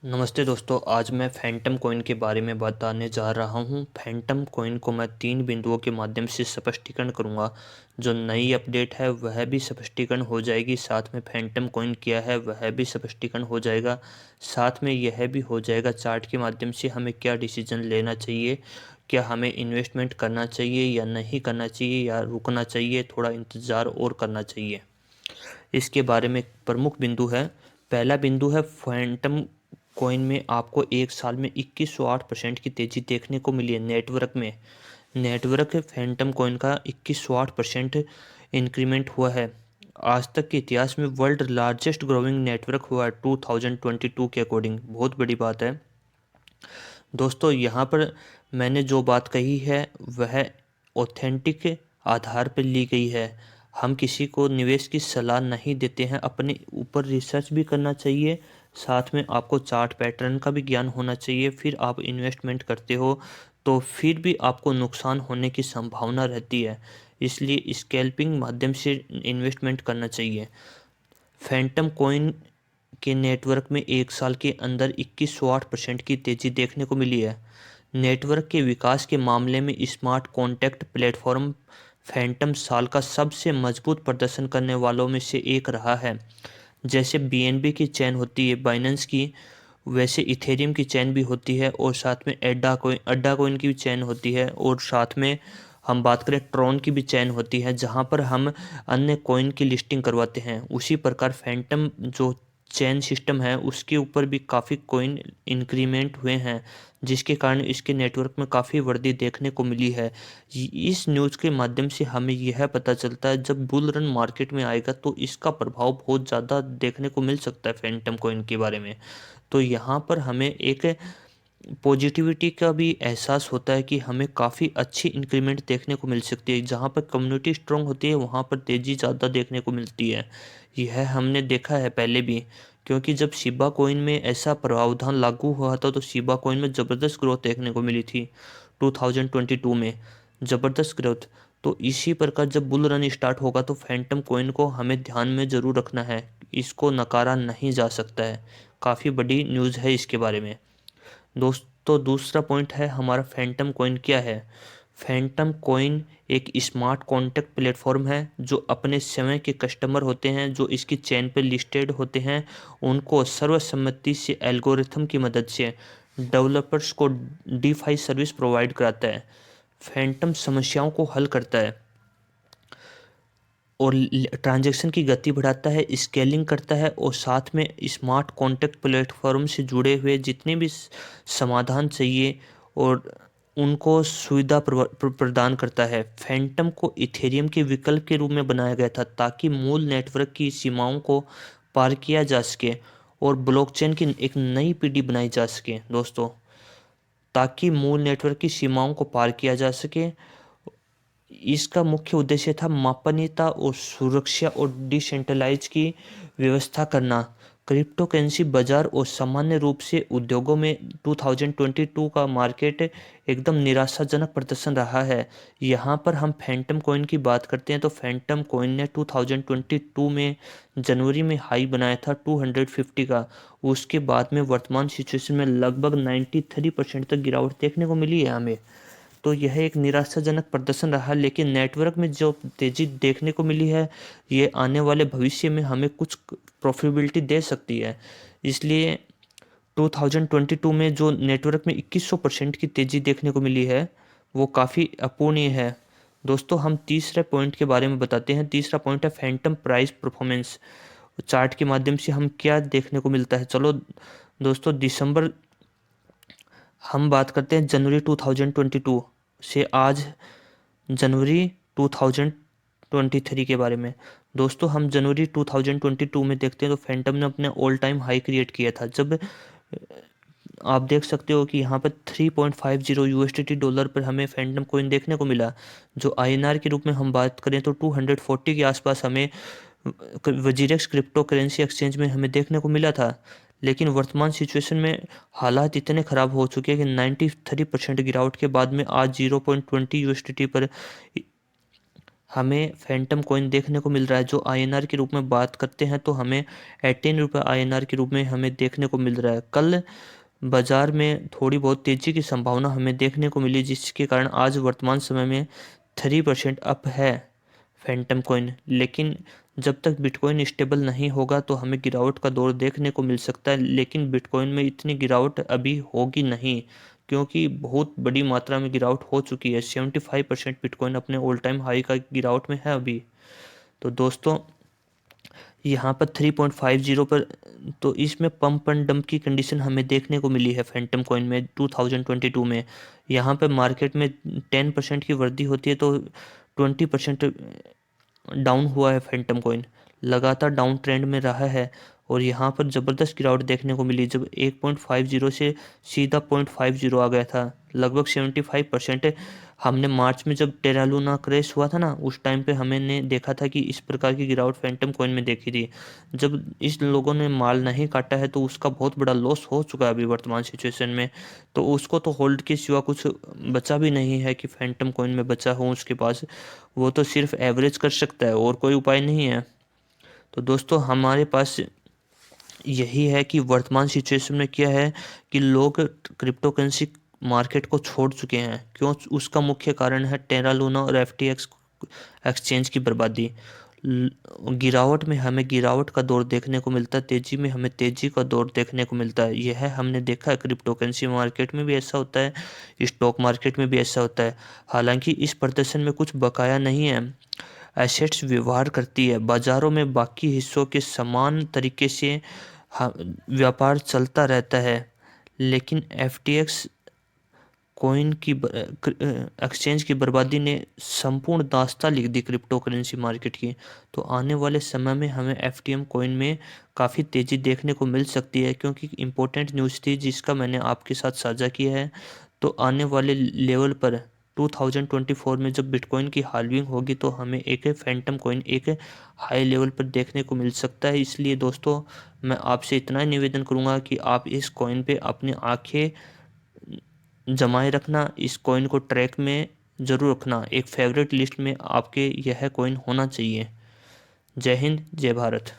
नमस्ते दोस्तों, आज मैं फैंटम कॉइन के बारे में बताने जा रहा हूं। फैंटम कॉइन को मैं 3 बिंदुओं के माध्यम से स्पष्टीकरण करूंगा। जो नई अपडेट है वह भी स्पष्टीकरण हो जाएगी, साथ में फैंटम कॉइन क्या है वह भी स्पष्टीकरण हो जाएगा। साथ में यह भी हो जाएगा चार्ट के माध्यम से हमें क्या डिसीजन लेना चाहिए, क्या हमें इन्वेस्टमेंट करना चाहिए या नहीं करना चाहिए, या रुकना चाहिए, थोड़ा इंतज़ार और करना चाहिए। इसके बारे में प्रमुख बिंदु है। पहला बिंदु है फैंटम कॉइन में आपको एक साल में 2108% की तेज़ी देखने को मिली है। नेटवर्क फैंटम कॉइन का 2108% इंक्रीमेंट हुआ है। आज तक के इतिहास में वर्ल्ड लार्जेस्ट ग्रोइंग नेटवर्क हुआ है 2022 के अकॉर्डिंग। बहुत बड़ी बात है दोस्तों। यहाँ पर मैंने जो बात कही है वह ऑथेंटिक आधार पर ली गई है। हम किसी को निवेश की सलाह नहीं देते हैं, अपने ऊपर रिसर्च भी करना चाहिए। साथ में आपको चार्ट पैटर्न का भी ज्ञान होना चाहिए। फिर आप इन्वेस्टमेंट करते हो तो फिर भी आपको नुकसान होने की संभावना रहती है, इसलिए स्कैल्पिंग माध्यम से इन्वेस्टमेंट करना चाहिए। फैंटम कॉइन के नेटवर्क में एक साल के अंदर 2108% की तेज़ी देखने को मिली है। नेटवर्क के विकास के मामले में स्मार्ट कॉन्टैक्ट प्लेटफॉर्म फैंटम साल का सबसे मजबूत प्रदर्शन करने वालों में से एक रहा है। जैसे बीएनबी की चैन होती है बाइनेंस की, वैसे इथेरियम की चैन भी होती है, और साथ में अड्डा कोइन की भी चैन होती है, और साथ में हम बात करें ट्रॉन की भी चैन होती है जहां पर हम अन्य कॉइन की लिस्टिंग करवाते हैं। उसी प्रकार फैंटम जो चैन सिस्टम है उसके ऊपर भी काफ़ी कॉइन इंक्रीमेंट हुए हैं, जिसके कारण इसके नेटवर्क में काफ़ी वृद्धि देखने को मिली है। इस न्यूज़ के माध्यम से हमें यह पता चलता है जब बुल रन मार्केट में आएगा तो इसका प्रभाव बहुत ज़्यादा देखने को मिल सकता है फैंटम कॉइन के बारे में। तो यहाँ पर हमें एक पॉजिटिविटी का भी एहसास होता है कि हमें काफ़ी अच्छी इंक्रीमेंट देखने को मिल सकती है। जहाँ पर कम्युनिटी स्ट्रॉन्ग होती है वहाँ पर तेज़ी ज़्यादा देखने को मिलती है। यह हमने देखा है पहले भी, क्योंकि जब शिबा कॉइन में ऐसा प्रावधान लागू हुआ था तो शिबा कॉइन में ज़बरदस्त ग्रोथ देखने को मिली थी 2022 में, ज़बरदस्त ग्रोथ। तो इसी प्रकार जब बुल रन स्टार्ट होगा तो फैंटम कॉइन को हमें ध्यान में ज़रूर रखना है, इसको नकारा नहीं जा सकता है। काफ़ी बड़ी न्यूज़ है इसके बारे में दोस्तों। दूसरा पॉइंट है हमारा फैंटम कॉइन क्या है। फैंटम कॉइन एक स्मार्ट कॉन्टैक्ट प्लेटफॉर्म है जो अपने समय के कस्टमर होते हैं जो इसकी चेन पर लिस्टेड होते हैं, उनको सर्वसम्मति से एल्गोरिथम की मदद से डेवलपर्स को डीफाई सर्विस प्रोवाइड कराता है। फैंटम समस्याओं को हल करता है और ट्रांजैक्शन की गति बढ़ाता है, स्केलिंग करता है, और साथ में स्मार्ट कॉन्टैक्ट प्लेटफॉर्म से जुड़े हुए जितने भी समाधान चाहिए और उनको सुविधा प्रदान करता है। फैंटम को इथेरियम के विकल्प के रूप में बनाया गया था ताकि मूल नेटवर्क की सीमाओं को पार किया जा सके और ब्लॉकचेन की एक नई पीढ़ी बनाई जा सके दोस्तों, ताकि मूल नेटवर्क की सीमाओं को पार किया जा सके। इसका मुख्य उद्देश्य था मापनीयता और सुरक्षा और डिसेंट्रलाइज की व्यवस्था करना। क्रिप्टो करेंसी बाजार और सामान्य रूप से उद्योगों में 2022 का मार्केट एकदम निराशाजनक प्रदर्शन रहा है। यहाँ पर हम फैंटम कॉइन की बात करते हैं तो फैंटम कॉइन ने 2022 में जनवरी में हाई बनाया था 250 का। उसके बाद में वर्तमान सिचुएशन में लगभग 93% तक गिरावट देखने को मिली है हमें। तो यह एक निराशाजनक प्रदर्शन रहा, लेकिन नेटवर्क में जो तेज़ी देखने को मिली है ये आने वाले भविष्य में हमें कुछ प्रॉफिटेबिलिटी दे सकती है। इसलिए 2022 में जो नेटवर्क में 2100% की तेज़ी देखने को मिली है वो काफ़ी अपूर्णीय है। दोस्तों हम तीसरे पॉइंट के बारे में बताते हैं। तीसरा पॉइंट है फैंटम प्राइस परफॉर्मेंस। चार्ट के माध्यम से हम क्या देखने को मिलता है, चलो दोस्तों दिसंबर हम बात करते हैं जनवरी 2022 से आज जनवरी 2023 के बारे में। दोस्तों हम जनवरी 2022 में देखते हैं तो फैंटम ने अपने ऑल टाइम हाई क्रिएट किया था। जब आप देख सकते हो कि यहाँ पर 3.50 यूएसडीटी डॉलर पर हमें फैंटम कॉइन देखने को मिला, जो आईएनआर के रूप में हम बात करें तो 240 के आसपास हमें वजीरेक्स क्रिप्टो करेंसी एक्सचेंज में हमें देखने को मिला था। लेकिन वर्तमान सिचुएशन में हालात इतने ख़राब हो चुके हैं कि 93% गिरावट के बाद में आज 0.20 यूएसडीटी पर हमें फैंटम कॉइन देखने को मिल रहा है। जो INR के रूप में बात करते हैं तो हमें 18 रुपये INR के रूप में हमें देखने को मिल रहा है। कल बाजार में थोड़ी बहुत तेजी की संभावना हमें देखने को मिली, जिसके कारण आज वर्तमान समय में 3% अप है फैंटम कॉइन। लेकिन जब तक बिटकॉइन स्टेबल नहीं होगा तो हमें गिरावट का दौर देखने को मिल सकता है। लेकिन बिटकॉइन में इतनी गिरावट अभी होगी नहीं, क्योंकि बहुत बड़ी मात्रा में गिरावट हो चुकी है। 75% बिटकॉइन अपने ऑल टाइम हाई का गिरावट में है अभी। तो दोस्तों यहाँ पर 3.50 पर, तो इसमें पंप एंड डंप की कंडीशन हमें देखने को मिली है फैंटम कॉइन में 2022 में। यहाँ पर मार्केट में 10% की वृद्धि होती है तो 20% डाउन हुआ है फैंटम कॉइन, लगातार डाउन ट्रेंड में रहा है। और यहाँ पर ज़बरदस्त गिरावट देखने को मिली जब 1.50 से सीधा 0.50 आ गया था, लगभग 75%। हमने मार्च में जब टेरा लूना क्रैश हुआ था ना, उस टाइम पे हमने देखा था कि इस प्रकार की गिरावट फैंटम कॉइन में देखी थी। जब इस लोगों ने माल नहीं काटा है तो उसका बहुत बड़ा लॉस हो चुका है अभी वर्तमान सिचुएशन में। तो उसको तो होल्ड के सिवा कुछ बचा भी नहीं है कि फैंटम कॉइन में बचा हो उसके पास। वो तो सिर्फ एवरेज कर सकता है और कोई उपाय नहीं है। तो दोस्तों हमारे पास यही है कि वर्तमान सिचुएशन में क्या है कि लोग क्रिप्टो करेंसी मार्केट को छोड़ चुके हैं। क्यों? उसका मुख्य कारण है टेरा लूना और FTX एक्सचेंज की बर्बादी। गिरावट में हमें गिरावट का दौर देखने को मिलता है, तेजी में हमें तेजी का दौर देखने को मिलता है। यह हमने देखा है, क्रिप्टो करेंसी मार्केट में भी ऐसा होता है, स्टॉक मार्केट में भी ऐसा होता है। हालांकि इस प्रदर्शन में कुछ बकाया नहीं है। एसेट्स व्यवहार करती है, बाजारों में बाकी हिस्सों के समान तरीके से व्यापार चलता रहता है। लेकिन FTX कॉइन की एक्सचेंज की बर्बादी ने संपूर्ण दास्तां लिख दी क्रिप्टो करेंसी मार्केट की। तो आने वाले समय में हमें FTM कॉइन में काफ़ी तेज़ी देखने को मिल सकती है, क्योंकि इम्पोर्टेंट न्यूज़ थी जिसका मैंने आपके साथ साझा किया है। तो आने वाले लेवल पर 2024 में जब बिटकॉइन की हाल्विंग होगी तो हमें एक फैंटम कॉइन एक हाई लेवल पर देखने को मिल सकता है। इसलिए दोस्तों मैं आपसे इतना ही निवेदन करूंगा कि आप इस कॉइन पे अपनी आंखें जमाए रखना, इस कॉइन को ट्रैक में ज़रूर रखना, एक फेवरेट लिस्ट में आपके यह कॉइन होना चाहिए। जय हिंद, जय भारत।